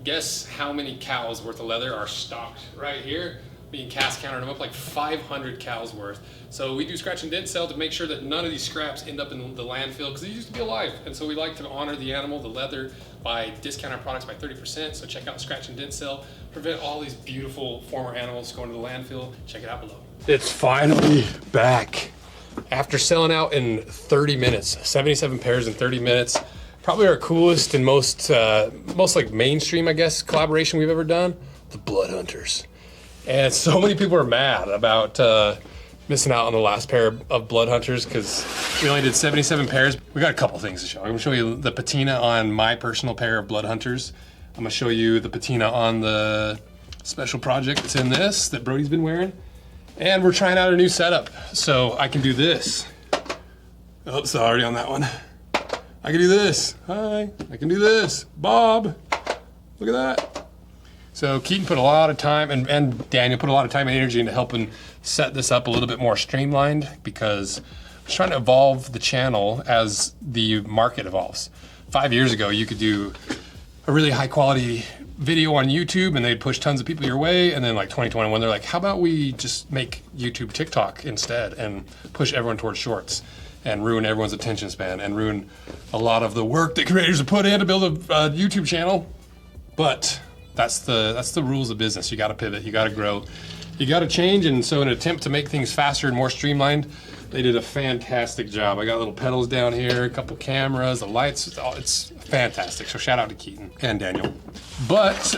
guess how many cows worth of leather are stocked right here? We can cast counter them up like 500 cows worth. So we do scratch and dent sell to make sure that none of these scraps end up in the landfill because they used to be alive. And so we like to honor the animal, the leather, by discounting our products by 30%. So check out scratch and dent sell. Prevent all these beautiful former animals going to the landfill. Check it out below. It's finally back. After selling out in 30 minutes, 77 pairs in 30 minutes. Probably our coolest and most like mainstream, I guess, collaboration we've ever done. The Blood Hunters. And so many people are mad about missing out on the last pair of Blood Hunters because we only did 77 pairs. We got a couple things to show. I'm gonna show you the patina on my personal pair of Blood Hunters. I'm gonna show you the patina on the special project that's in this that Brody's been wearing. And we're trying out a new setup. So I can do this. Oh, sorry on that one. I can do this. Hi. I can do this. Bob. Look at that. So Keaton put a lot of time, and Daniel put a lot of time and energy into helping set this up a little bit more streamlined because we're trying to evolve the channel as the market evolves. 5 years ago, you could do a really high quality video on YouTube and they'd push tons of people your way. And then like 2021, they're like, how about we just make YouTube TikTok instead and push everyone towards shorts and ruin everyone's attention span and ruin a lot of the work that creators have put in to build a YouTube channel. But that's the rules of business. You got to pivot, you got to grow, you got to change. And so in an attempt to make things faster and more streamlined, they did a fantastic job. I got little pedals down here, a couple cameras, the lights, it's fantastic. So shout out to Keaton and Daniel. But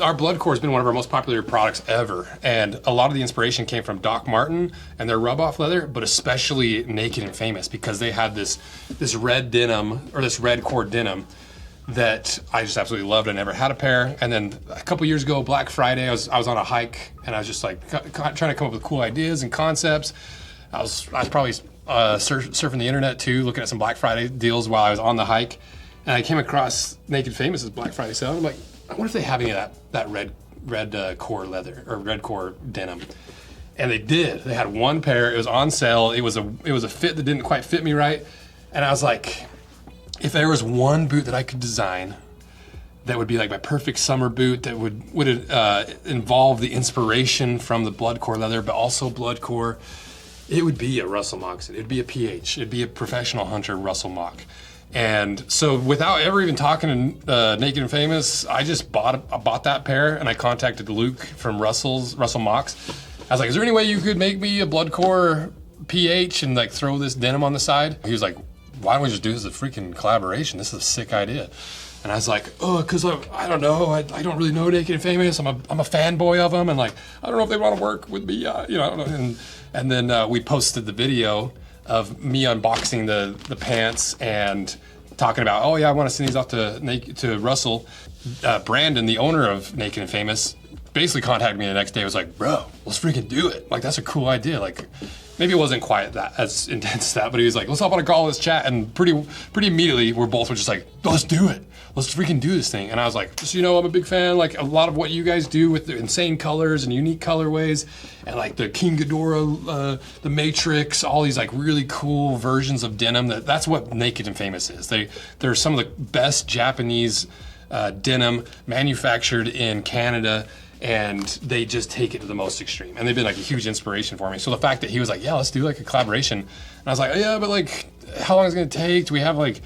our Blood Core has been one of our most popular products ever. And a lot of the inspiration came from Doc Martin and their rub-off leather, but especially Naked and Famous because they had this red denim, or this red core denim, that I just absolutely loved. I never had a pair. And then a couple years ago, Black Friday, I was on a hike and I was just like trying to come up with cool ideas and concepts. I was probably surfing the internet too, looking at some Black Friday deals while I was on the hike. And I came across Naked Famous's Black Friday sale. I'm like, I wonder if they have any of that red core leather or red core denim. And they did. They had one pair. It was on sale. It was a fit that didn't quite fit me right. And I was like, if there was one boot that I could design that would be like my perfect summer boot that would involve the inspiration from the Blood Core leather, but also Blood Core, it would be a Russell Moccasin. It'd be a PH. It'd be a professional hunter Russell Mock. And so without ever even talking to Naked and Famous, I just bought that pair and I contacted Luke from Russell Mocks. I was like, is there any way you could make me a Blood Core PH and like throw this denim on the side? He was like, why don't we just do this as a freaking collaboration? This is a sick idea. And I was like, oh, cause I don't know. I don't really know Naked and Famous. I'm a fanboy of them. And like, I don't know if they want to work with me. I don't know. And then we posted the video of me unboxing the pants and talking about, oh yeah, I want to send these off to Russell. Brandon, the owner of Naked and Famous, basically contacted me the next day. Was like, bro, let's freaking do it. Like, that's a cool idea. Like, maybe it wasn't quite as intense as that, but he was like, let's hop on a call, let's chat. And pretty immediately, we're both just like, let's do it. Let's freaking do this thing. And I was like, just, I'm a big fan. Like a lot of what you guys do with the insane colors and unique colorways and like the King Ghidorah, the Matrix, all these like really cool versions of denim. That's what Naked and Famous is. They're some of the best Japanese denim manufactured in Canada. And they just take it to the most extreme. And they've been like a huge inspiration for me. So the fact that he was like, yeah, let's do like a collaboration. And I was like, oh, yeah, but like, how long is it gonna take? Do we have like,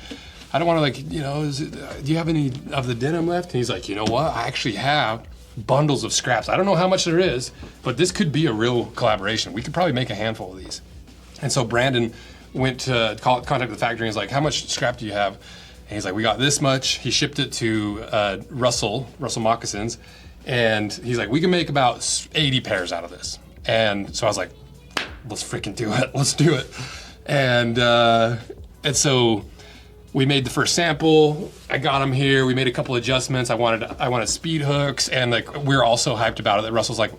I don't wanna like, do you have any of the denim left? And he's like, you know what? I actually have bundles of scraps. I don't know how much there is, but this could be a real collaboration. We could probably make a handful of these. And so Brandon went to contact the factory and he's like, how much scrap do you have? And he's like, we got this much. He shipped it to Russell Moccasins. And he's like, we can make about 80 pairs out of this. And so I was like, let's freaking do it. Let's do it. And so we made the first sample. I got them here. We made a couple adjustments. I wanted speed hooks. And like, we're all so hyped about it that Russell's like,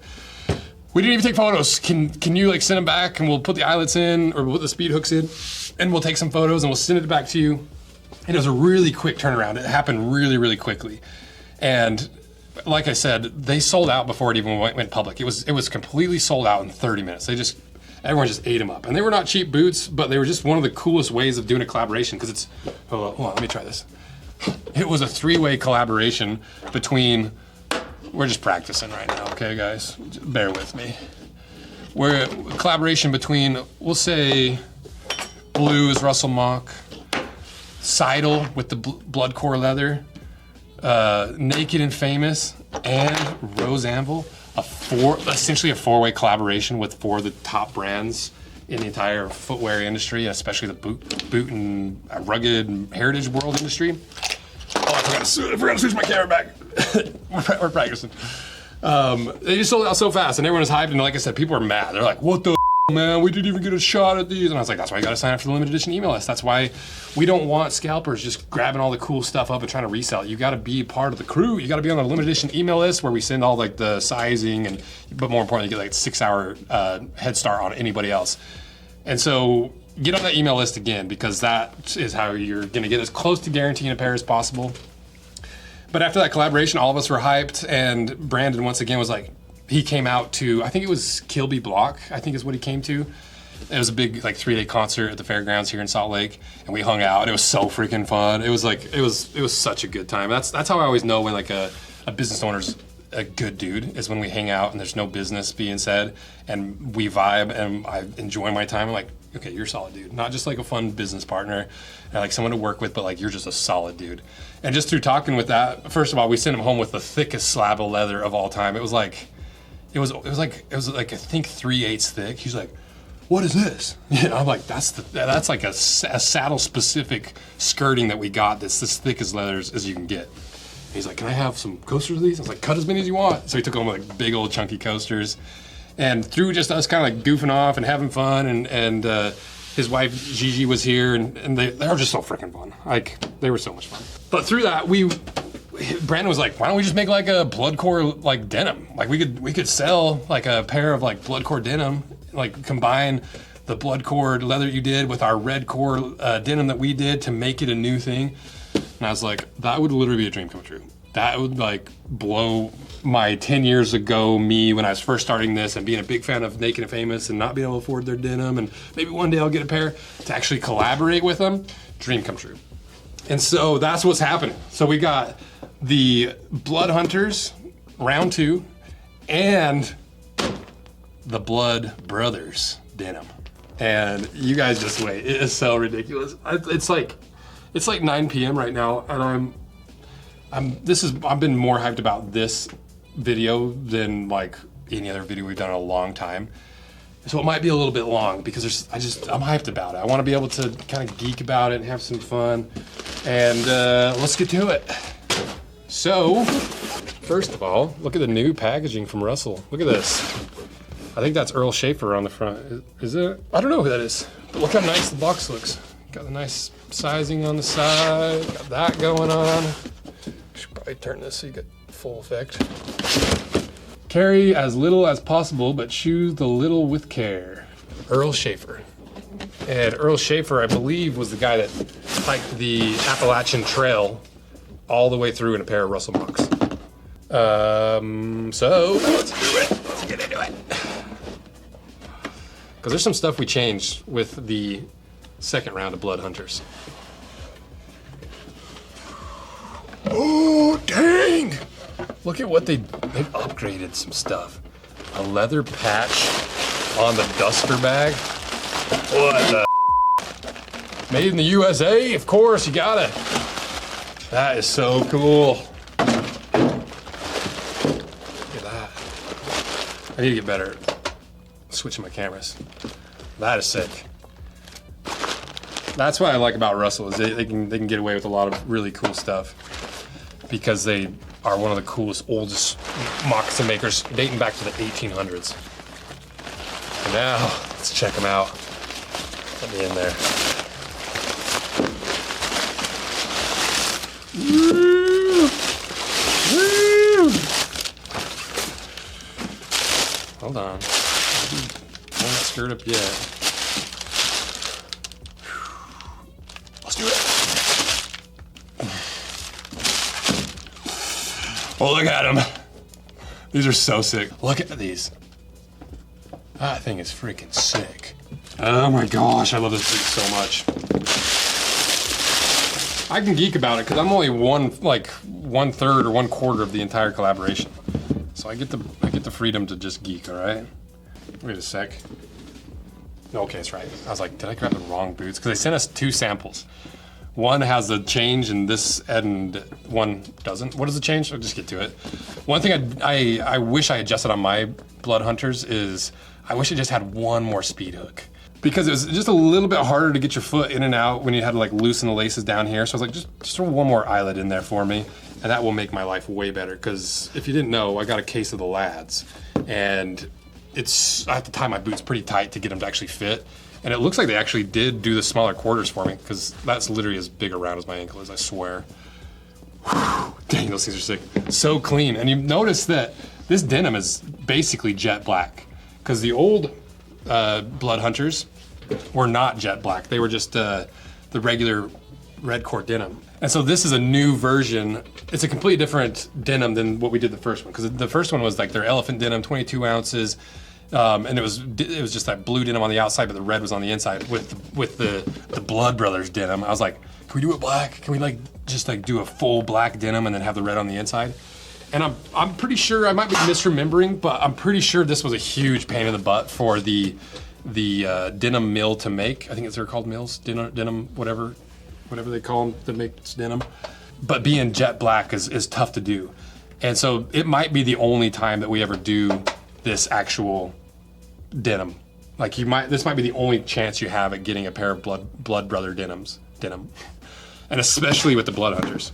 we didn't even take photos. Can you like send them back and we'll put the eyelets in or we'll put the speed hooks in and we'll take some photos and we'll send it back to you. And it was a really quick turnaround. It happened really, really quickly. And like I said, they sold out before it even went public. It was completely sold out in 30 minutes. Everyone just ate them up. And they were not cheap boots, but they were just one of the coolest ways of doing a collaboration because it's, hold on, let me try this. It was a three-way collaboration between, we're just practicing right now, okay guys? Bear with me. We're a collaboration between, we'll say, Blues, Russell Mock, Seidel with the blood core leather, Naked and Famous, and Rose Anvil. Essentially a four-way collaboration with four of the top brands in the entire footwear industry, especially the boot and rugged and heritage world industry. Oh, I forgot to switch my camera back. We're practicing. They just sold out so fast, and everyone was hyped, and like I said, people are mad. They're like, what the man, we didn't even get a shot at these. And I was like, that's why you gotta sign up for the limited edition email list. That's why we don't want scalpers just grabbing all the cool stuff up and trying to resell it. You gotta be part of the crew. You gotta be on the limited edition email list where we send all like the sizing, but more importantly, you get like 6-hour head start on anybody else. And so get on that email list again, because that is how you're gonna get as close to guaranteeing a pair as possible. But after that collaboration, all of us were hyped, and Brandon once again was like, he came out to, I think it was Kilby Block, I think is what he came to. It was a big like 3-day concert at the fairgrounds here in Salt Lake, and we hung out, and it was so freaking fun. It was like, it was such a good time. That's how I always know when like a business owner's a good dude, is when we hang out and there's no business being said, and we vibe, and I enjoy my time. I'm like, okay, you're a solid dude. Not just like a fun business partner, and like someone to work with, but like you're just a solid dude. And just through talking with that, first of all, we sent him home with the thickest slab of leather of all time. It was like I think 3/8 thick. He's like, what is this? You know, I'm like, that's like a saddle specific skirting that we got that's as thick as leather as you can get. And he's like, can I have some coasters of these? I was like, cut as many as you want. So he took home like big old chunky coasters, and through just us kind of like goofing off and having fun, and his wife Gigi was here, and they were just so freaking fun. Like, they were so much fun. But through that, Brandon was like, why don't we just make like a blood core like denim? Like we could sell like a pair of like blood core denim, like combine the blood core leather you did with our red core denim that we did to make it a new thing. And I was like, that would literally be a dream come true. That would like blow my 10 years ago me when I was first starting this and being a big fan of Naked and Famous and not being able to afford their denim, and maybe one day I'll get a pair, to actually collaborate with them. Dream come true. And so that's what's happening. So we got the Blood Hunters round 2 and the Blood Brothers denim. And you guys just wait. It is so ridiculous. It's like 9 p.m. right now, and I've been more hyped about this video than like any other video we've done in a long time. So it might be a little bit long because I'm hyped about it. I want to be able to kind of geek about it and have some fun. And let's get to it. So, first of all, look at the new packaging from Russell. Look at this. I think that's Earl Schaefer on the front. Is it? I don't know who that is. But look how nice the box looks. Got the nice sizing on the side. Got that going on. Should probably turn this so you get full effect. Carry as little as possible, but choose the little with care. Earl Schaefer. And Earl Schaefer, I believe, was the guy that hiked the Appalachian Trail all the way through in a pair of Russell Mocks. So let's do it. Let's get into it. Because there's some stuff we changed with the second round of Blood Hunters. Oh, dang! Look at what they've upgraded some stuff. A leather patch on the duster bag. What the? Made in the USA? Of course, you got it. That is so cool. Look at that. I need to get better at switching my cameras. That is sick. That's what I like about Russell, is they can get away with a lot of really cool stuff because they are one of the coolest, oldest moccasin makers dating back to the 1800s. And now, let's check them out. Let me in there. Woo! Woo! Hold on. I'm not screwed up yet. Let's do it. Oh, look at them. These are so sick. Look at these. That thing is freaking sick. Oh my gosh, I love this thing so much. I can geek about it because I'm only one third or 1/4 of the entire collaboration. So I get the freedom to just geek, all right? Wait a sec. Okay, that's right. I was like, did I grab the wrong boots? Because they sent us 2 samples. One has the change and this, and one doesn't. What is the change? I'll just get to it. One thing I wish I adjusted on my Blood Hunters is I wish it just had one more speed hook. Because it was just a little bit harder to get your foot in and out when you had to like loosen the laces down here. So I was like, just throw one more eyelet in there for me, and that will make my life way better. Because if you didn't know, I got a case of the Lads, and I have to tie my boots pretty tight to get them to actually fit. And it looks like they actually did do the smaller quarters for me, because that's literally as big around as my ankle is, I swear. Whew, dang, those things are sick. So clean. And you notice that this denim is basically jet black, because the old Blood Hunters were not jet black. They were just the regular red cord denim. And so this is a new version. It's a completely different denim than what we did the first one, because the first one was like their elephant denim, 22 ounces. And it was just that blue denim on the outside, but the red was on the inside with the Blood Brothers denim. I was like, can we do it black? Can we just do a full black denim and then have the red on the inside? And I'm pretty sure, I might be misremembering, but I'm pretty sure this was a huge pain in the butt for the denim mill to make. I think they're called mills, denim, whatever they call them that makes denim. But being jet black is tough to do. And so it might be the only time that we ever do this actual denim. Like this might be the only chance you have at getting a pair of Blood Brother denim. And especially with the Blood Hunters.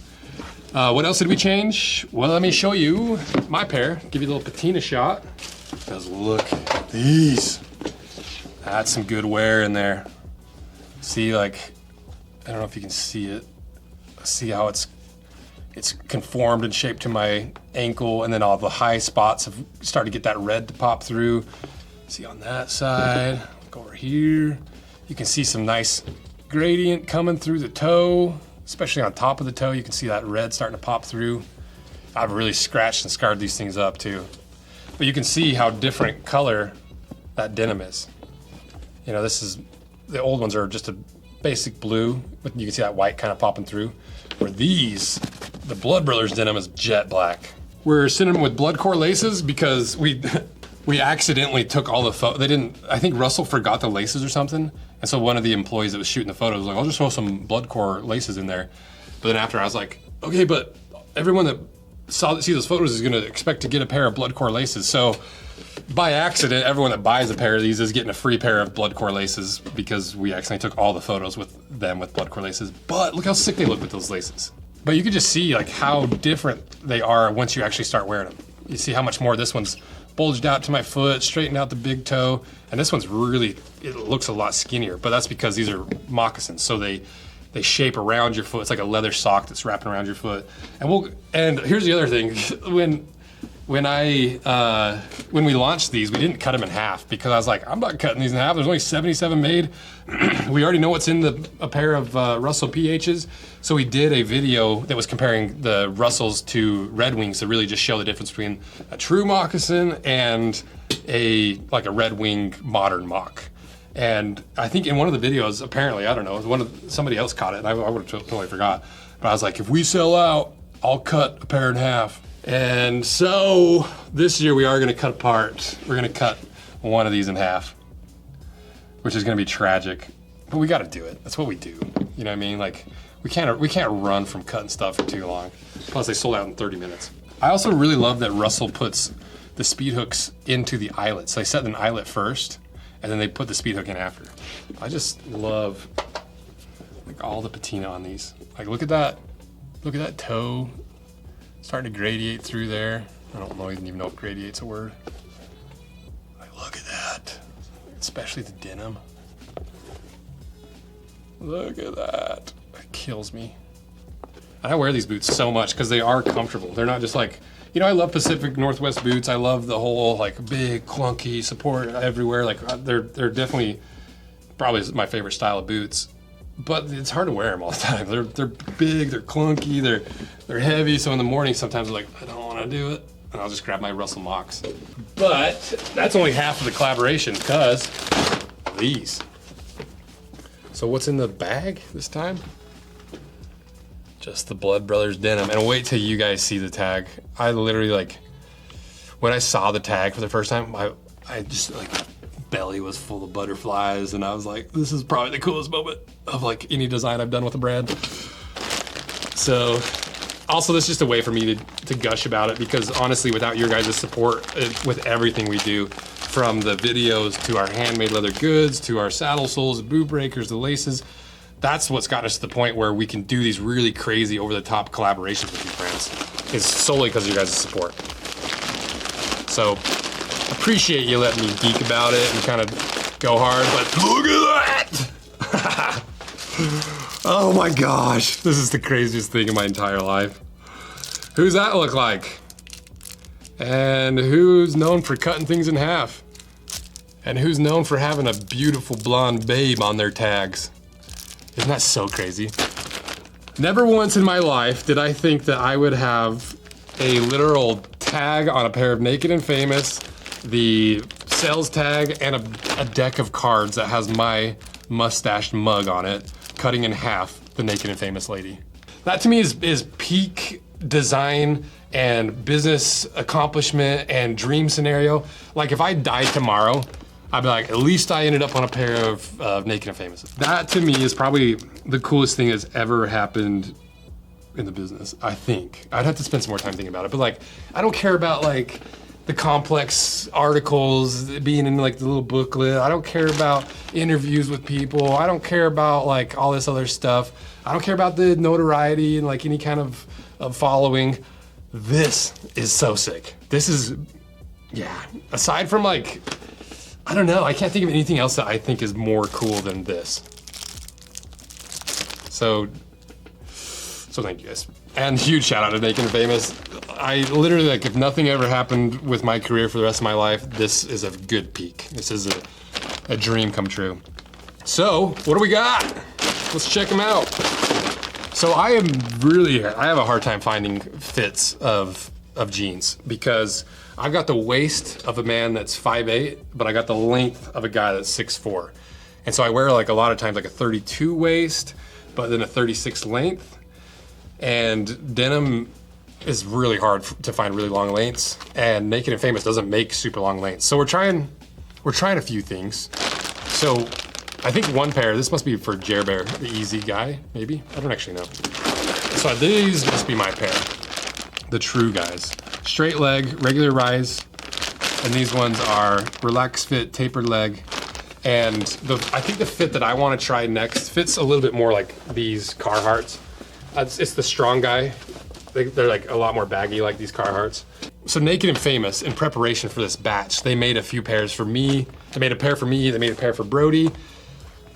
What else did we change? Well, let me show you my pair. Give you a little patina shot. Because look at these. That's some good wear in there. See, I don't know if you can see it. See how it's conformed and shaped to my ankle, and then all the high spots have started to get that red to pop through. See on that side, go over here. You can see some nice gradient coming through the toe, especially on top of the toe. You can see that red starting to pop through. I've really scratched and scarred these things up too. But you can see how different color that denim is. You know, the old ones are just a basic blue, but you can see that white kind of popping through. Where the Blood Brothers denim is jet black. We're sending them with blood core laces because we accidentally took all the photos. I think Russell forgot the laces or something. And so one of the employees that was shooting the photos was like, I'll just throw some blood core laces in there. But then after I was like, okay, but everyone that see those photos is gonna expect to get a pair of blood core laces. So by accident, everyone that buys a pair of these is getting a free pair of blood core laces because we accidentally took all the photos with them with blood core laces. But look how sick they look with those laces. But you can just see how different they are once you actually start wearing them. You see how much more this one's bulged out to my foot, straightened out the big toe, and this one's it looks a lot skinnier, but that's because these are moccasins, so they shape around your foot. It's like a leather sock that's wrapping around your foot. And here's the other thing, when we launched these, we didn't cut them in half because I was like, I'm not cutting these in half. There's only 77 made. We already know what's in a pair of Russell PHs. So we did a video that was comparing the Russells to Red Wings to really just show the difference between a true moccasin and a Red Wing modern mock. And I think in one of the videos, apparently, I don't know, somebody else caught it, and I would have totally forgot. But I was like, if we sell out, I'll cut a pair in half. And so this year we are gonna cut apart. We're gonna cut one of these in half, which is gonna be tragic, but we gotta do it. That's what we do. You know what I mean? We can't run from cutting stuff for too long. Plus they sold out in 30 minutes. I also really love that Russell puts the speed hooks into the eyelet. So they set an eyelet first, and then they put the speed hook in after. I just love all the patina on these. Look at that toe. Starting to gradiate through there. I don't even know if gradiate's a word. Look at that. Especially the denim. Look at that. It kills me. And I wear these boots so much because they are comfortable. They're not just I love Pacific Northwest boots. I love the whole big, clunky support everywhere. They're definitely probably my favorite style of boots. But it's hard to wear them all the time. They're big, they're clunky, they're heavy. So in the morning, sometimes I'm like, I don't want to do it, and I'll just grab my Russell Mocks. But that's only half of the collaboration because these. So what's in the bag this time? Just the Blood Brothers denim. And wait till you guys see the tag. I literally, like, when I saw the tag for the first time, I just, like, belly was full of butterflies, and I was like, this is probably the coolest moment of, like, any design I've done with a brand. So, also, this is just a way for me to gush about it, because honestly, without your guys' support with everything we do, from the videos to our handmade leather goods, to our saddle soles, the boot breakers, the laces, that's what's gotten us to the point where we can do these really crazy over-the-top collaborations with these brands, is solely because of your guys' support. So, appreciate you letting me geek about it and kind of go hard, but look at that! Oh my gosh, this is the craziest thing in my entire life. Who's that look like? And who's known for cutting things in half? And who's known for having a beautiful blonde babe on their tags? Isn't that so crazy? Never once in my life did I think that I would have a literal tag on a pair of Naked and Famous, the sales tag, and a deck of cards that has my mustached mug on it, cutting in half the Naked and Famous lady. That to me is peak design and business accomplishment and dream scenario. Like if I died tomorrow, I'd be like, at least I ended up on a pair of Naked and Famous. That to me is probably the coolest thing that's ever happened in the business, I think. I'd have to spend some more time thinking about it, but like, I don't care about like the complex articles being in like the little booklet. I don't care about interviews with people. I don't care about like all this other stuff. I don't care about the notoriety and like any kind of following. This is so sick. This is, yeah, aside from like, I don't know, I can't think of anything else that I think is more cool than this. So thank you guys. And huge shout out to Naked and Famous. I literally, like, if nothing ever happened with my career for the rest of my life, this is a good peak. This is a dream come true. So, what do we got? Let's check them out. So I have a hard time finding fits of jeans, because I've got the waist of a man that's 5'8", but I got the length of a guy that's 6'4". And so I wear like a lot of times like a 32 waist, but then a 36 length. And denim is really hard to find really long lengths, and Naked and Famous doesn't make super long lengths. So we're trying a few things. So I think one pair, this must be for Jer Bear, the easy guy, maybe? I don't actually know. So these must be my pair, the true guys. Straight leg, regular rise, and these ones are relaxed fit, tapered leg. And I think the fit that I want to try next fits a little bit more like these Carhartts. It's the strong guy. They're like a lot more baggy, like these Carhartts. So Naked and Famous, in preparation for this batch, they made a few pairs for me. They made a pair for me, they made a pair for Brody.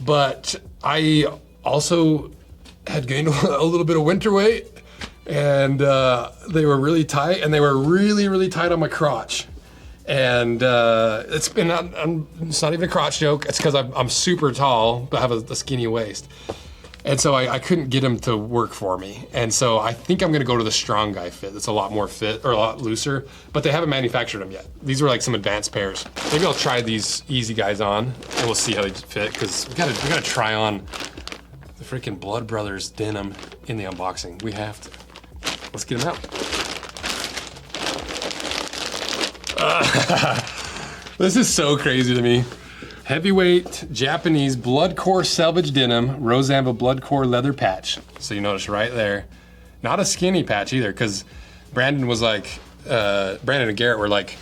But I also had gained a little bit of winter weight, and they were really tight, and they were really, really tight on my crotch. And it's not even a crotch joke. It's because I'm super tall, but I have a skinny waist. And so I couldn't get them to work for me. And so I think I'm gonna go to the strong guy fit. That's a lot more fit, or a lot looser, but they haven't manufactured them yet. These were like some advanced pairs. Maybe I'll try these easy guys on, and we'll see how they fit, because we gotta try on the freaking Blood Brothers denim in the unboxing. We have to. Let's get them out. This is so crazy to me. Heavyweight Japanese blood core Selvedge denim, rose Anvil blood core leather patch. So you notice right there, not a skinny patch either, because Brandon was like, Brandon and Garrett were like,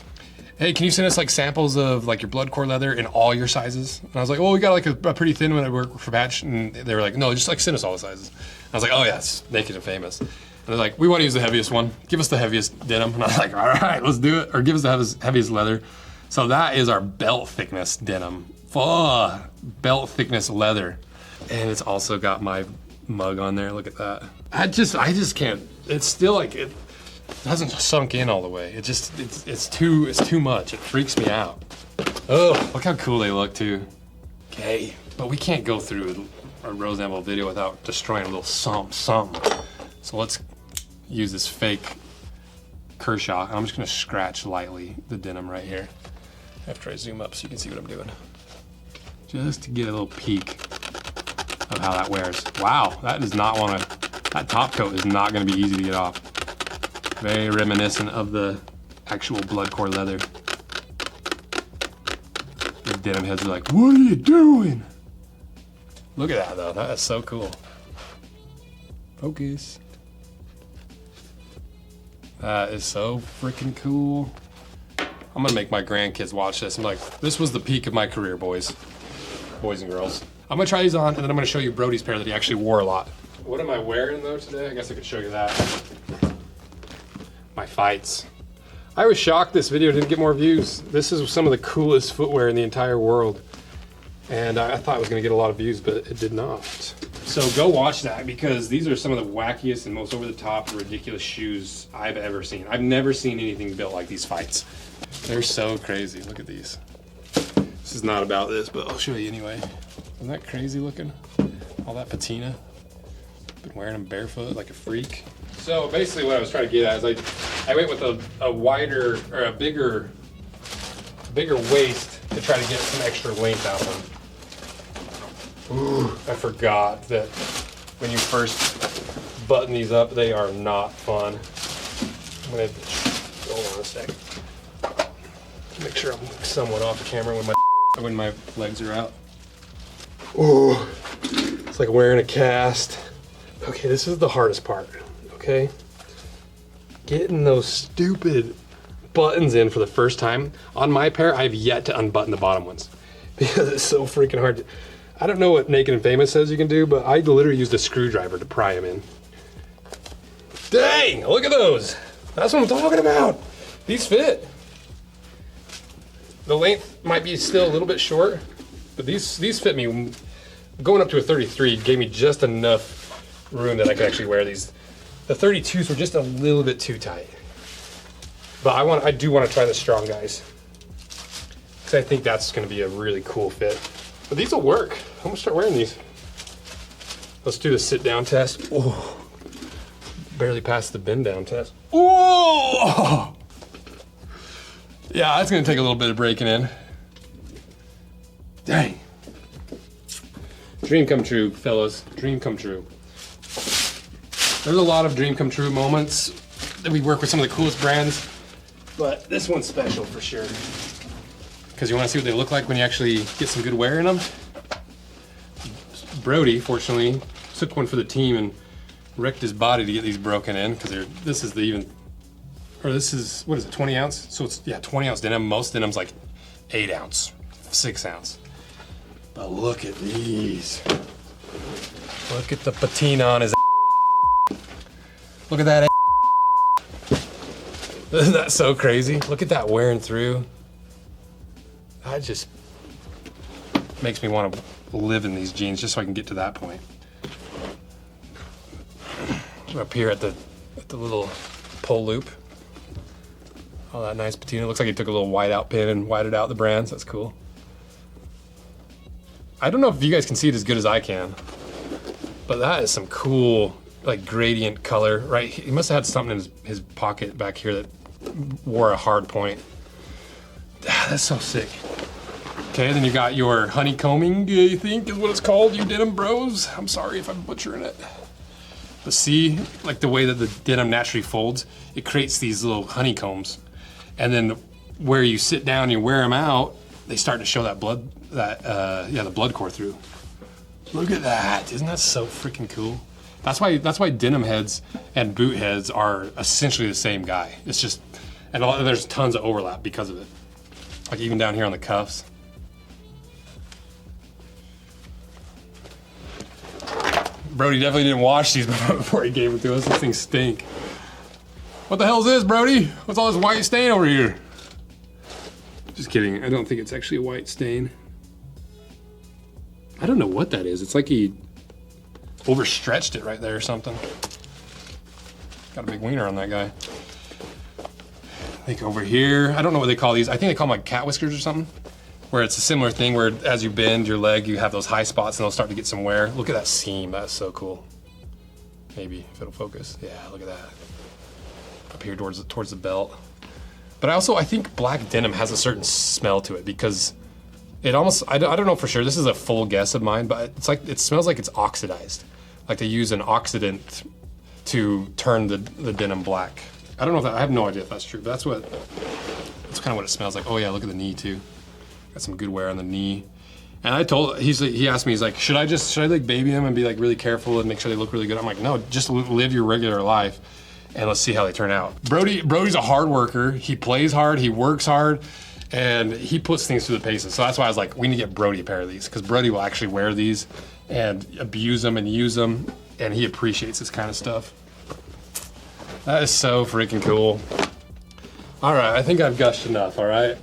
hey, can you send us like samples of like your blood core leather in all your sizes? And I was like, well, we got like a pretty thin one that work for patch. And they were like, no, just like send us all the sizes. I was like, oh yeah, it's Naked and Famous. And they're like, we want to use the heaviest one. Give us the heaviest denim. And I was like, all right, let's do it. Or give us the heaviest leather. So that is our belt thickness denim. Belt thickness leather. And it's also got my mug on there, look at that. I just can't, it's still like, it hasn't sunk in all the way. It's too much, it freaks me out. Oh, look how cool they look too. Okay, but we can't go through a Rose Anvil video without destroying a little something. So let's use this fake Kershaw. I'm just gonna scratch lightly the denim right here after I zoom up so you can see what I'm doing. Just to get a little peek of how that wears. Wow, that does not want to That top coat is not gonna be easy to get off. Very reminiscent of the actual blood core leather. The denim heads are like, what are you doing? Look at that though, that is so cool. Focus. That is so freaking cool. I'm gonna make my grandkids watch this. I'm like, this was the peak of my career, boys and girls. I'm gonna try these on, and then I'm gonna show you Brody's pair that he actually wore a lot. What am I wearing though today? I guess I could show you that. My fights. I was shocked this video didn't get more views. This is some of the coolest footwear in the entire world. And I thought it was gonna get a lot of views, but it did not. So go watch that, because these are some of the wackiest and most over-the-top ridiculous shoes I've ever seen. I've never seen anything built like these fights. They're so crazy. Look at these. This is not about this, but I'll show you anyway. Isn't that crazy looking? All that patina. Been wearing them barefoot like a freak. So basically what I was trying to get at is I went with a wider, or a bigger waist to try to get some extra length out of them. Ooh, I forgot that when you first button these up, they are not fun. I'm gonna, hold on a second. Make sure I'm somewhat off the camera when my legs are out. Ooh, it's like wearing a cast. Okay, this is the hardest part, okay? Getting those stupid buttons in for the first time. On my pair, I've yet to unbutton the bottom ones because it's so freaking hard. I don't know what Naked and Famous says you can do, but I literally used a screwdriver to pry them in. Dang, look at those. That's what I'm talking about. These fit. The length might be still a little bit short, but these fit me. Going up to a 33 gave me just enough room that I could actually wear these. The 32s were just a little bit too tight. But I do want to try the strong guys, because I think that's going to be a really cool fit. But these will work. I'm going to start wearing these. Let's do the sit down test. Oh, barely passed the bend down test. Oh! Yeah, that's going to take a little bit of breaking in. Dang. Dream come true, fellas. Dream come true. There's a lot of dream come true moments that we work with some of the coolest brands, but this one's special for sure. Because you want to see what they look like when you actually get some good wear in them. Brody, fortunately, took one for the team and wrecked his body to get these broken in, because this is what is it, 20 ounce? So it's, yeah, 20 ounce denim. Most denim's like 8 ounce, 6 ounce. But look at these. Look at the patina on his Look at that. Isn't that so crazy? Look at that wearing through. That just makes me want to live in these jeans just so I can get to that point. Up here at the little pull loop. All that nice patina. Looks like he took a little whiteout pin and whited out the brands. That's cool. I don't know if you guys can see it as good as I can, but that is some cool, like, gradient color, right? He must have had something in his pocket back here that wore a hard point. That's so sick. Okay, then you got your honeycombing, I think is what it's called, you denim bros. I'm sorry if I'm butchering it. But see, like the way that the denim naturally folds, it creates these little honeycombs. And then where you sit down and you wear them out, they start to show that the blood core through. Look at that, isn't that so freaking cool? That's why denim heads and boot heads are essentially the same guy. It's just, and there's tons of overlap because of it. Like even down here on the cuffs. Brody definitely didn't wash these before he gave it to us. This thing stink. What the hell is this, Brody? What's all this white stain over here? Just kidding, I don't think it's actually a white stain. I don't know what that is. It's like he overstretched it right there or something. Got a big wiener on that guy. I think over here, I don't know what they call these. I think they call them like cat whiskers or something. Where it's a similar thing where as you bend your leg, you have those high spots and they'll start to get some wear. Look at that seam, that's so cool. Maybe, if it'll focus. Yeah, look at that. Up here towards the belt. But I think black denim has a certain smell to it because it almost, I don't know for sure, this is a full guess of mine, but it's like, it smells like it's oxidized. Like they use an oxidant to turn the denim black. I don't know if I have no idea if that's true, but that's kind of what it smells like. Oh yeah, look at the knee too. Got some good wear on the knee. And I told, he asked me, he's like, should I like baby them and be like really careful and make sure they look really good? I'm like, no, just live your regular life and let's see how they turn out. Brody's a hard worker. He plays hard, he works hard, and he puts things through the paces. So that's why I was like, we need to get Brody a pair of these, because Brody will actually wear these and abuse them and use them, and he appreciates this kind of stuff. That is so freaking cool. All right, I think I've gushed enough, all right?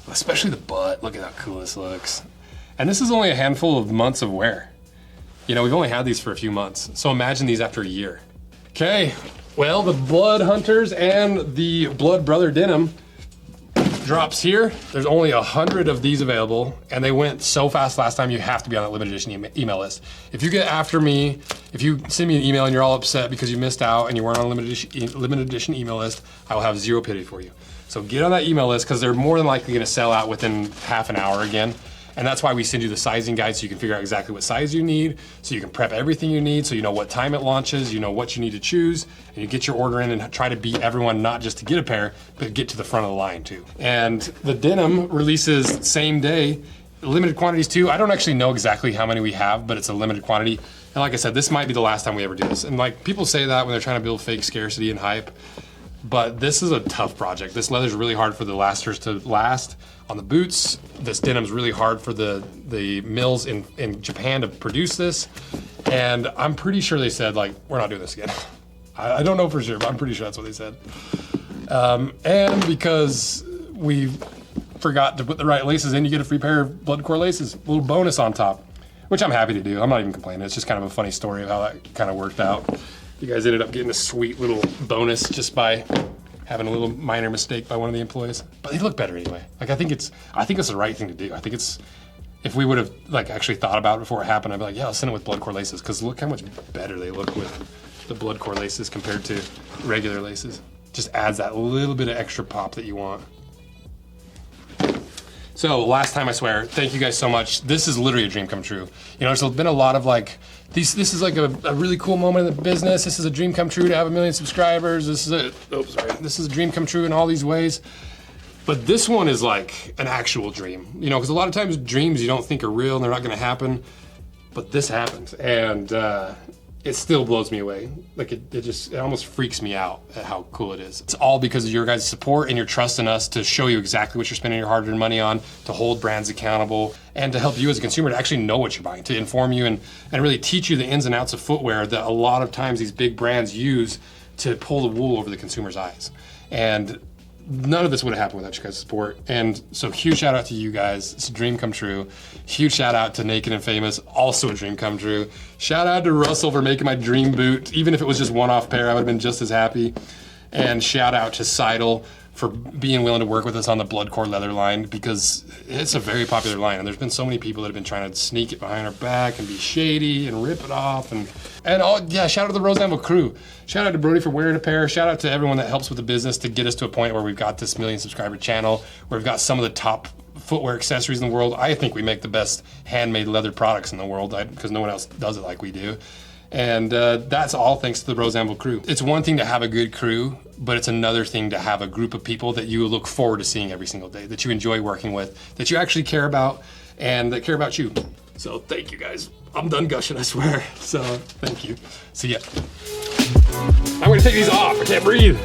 Especially the butt, look at how cool this looks. And this is only a handful of months of wear. You know, we've only had these for a few months, so imagine these after a year. Okay, well, the Blood Hunters and the Blood Brother denim drops here. There's only 100 of these available, and they went so fast last time, you have to be on that limited edition email list. If you get after me, if you send me an email and you're all upset because you missed out and you weren't on a limited edition email list, I will have zero pity for you. So get on that email list, because they're more than likely gonna sell out within half an hour again. And that's why we send you the sizing guide, so you can figure out exactly what size you need, so you can prep everything you need, so you know what time it launches, you know what you need to choose, and you get your order in and try to beat everyone, not just to get a pair, but get to the front of the line too. And the denim releases same day, limited quantities too. I don't actually know exactly how many we have, but it's a limited quantity. And like I said, this might be the last time we ever do this. And like, people say that when they're trying to build fake scarcity and hype, but this is a tough project. This leather's really hard for the lasters to last. On the boots, this denim's really hard for the mills in Japan to produce this. And I'm pretty sure they said, like, we're not doing this again. I don't know for sure, but I'm pretty sure that's what they said. And because we forgot to put the right laces in, you get a free pair of blood core laces, a little bonus on top, which I'm happy to do. I'm not even complaining. It's just kind of a funny story of how that kind of worked out. You guys ended up getting a sweet little bonus just by having a little minor mistake by one of the employees, but they look better anyway. Like, I think it's the right thing to do. I think it's, if we would have like actually thought about it before it happened, I'd be like, yeah, I'll send it with blood core laces, because look how much better they look with the blood core laces compared to regular laces. Just adds that little bit of extra pop that you want. So last time, I swear, thank you guys so much. This is literally a dream come true. You know, there's been a lot of like, this is like a really cool moment in the business. This is a dream come true to have 1 million subscribers. This is a dream come true in all these ways. But this one is like an actual dream, you know, because a lot of times dreams you don't think are real and they're not gonna happen, but this happened, and it still blows me away. Like, it almost freaks me out at how cool it is. It's all because of your guys' support and your trust in us to show you exactly what you're spending your hard-earned money on, to hold brands accountable, and to help you as a consumer to actually know what you're buying, to inform you and really teach you the ins and outs of footwear that a lot of times these big brands use to pull the wool over the consumer's eyes. And none of this would have happened without you guys' support. And so huge shout out to you guys. It's a dream come true. Huge shout out to Naked and Famous, also a dream come true. Shout out to Russell for making my dream boot. Even if it was just one-off pair, I would have been just as happy. And shout out to Seidel for being willing to work with us on the blood core leather line, because it's a very popular line, and there's been so many people that have been trying to sneak it behind our back and be shady and rip it off, and all, yeah, shout out to the Rose Anvil crew. Shout out to Brody for wearing a pair. Shout out to everyone that helps with the business to get us to a point where we've got this 1 million subscriber channel, where we've got some of the top footwear accessories in the world. I think we make the best handmade leather products in the world, because no one else does it like we do. And that's all thanks to the Rose Anvil crew. It's one thing to have a good crew, but it's another thing to have a group of people that you look forward to seeing every single day, that you enjoy working with, that you actually care about, and that care about you. So thank you guys. I'm done gushing, I swear. So thank you. See ya. I'm gonna take these off, I can't breathe.